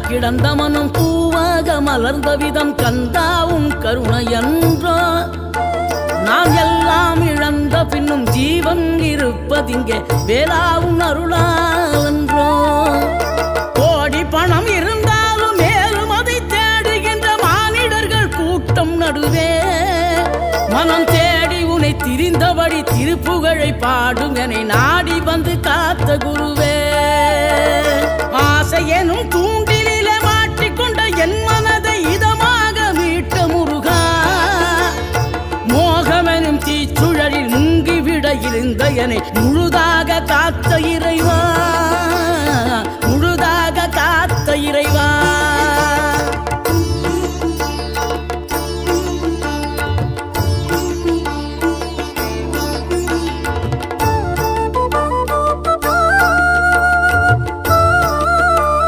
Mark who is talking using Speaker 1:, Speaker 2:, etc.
Speaker 1: கிடந்த மனம் பூவாக மலர்ந்த விதம் கந்தாவும் கருணையன்றோ நாம் எல்லாம் இழந்த பின்னும் ஜீவன் இருப்பதிங்கே வேளாவும் அருளாவென்றோ கோடி பணம் இருந்தாலும் மேலும் அதை தேடுகின்ற மானிடர்கள் கூட்டம் நடுவே மனம் தேடி உனை திரிந்தபடி திருப்புகழை பாடும் என்னை நாடி வந்து காத்த குருவே ஆசை எனும் தூண்டிலே மாட்டிக்கொண்ட என் மனதை இதமாக மீட்ட முருகா மோகமெனும் தீச்சுழலில் முங்கிவிட இருந்த என்னை முழுதாக காத்த இறைவா முழுதாக காத்த இறைவா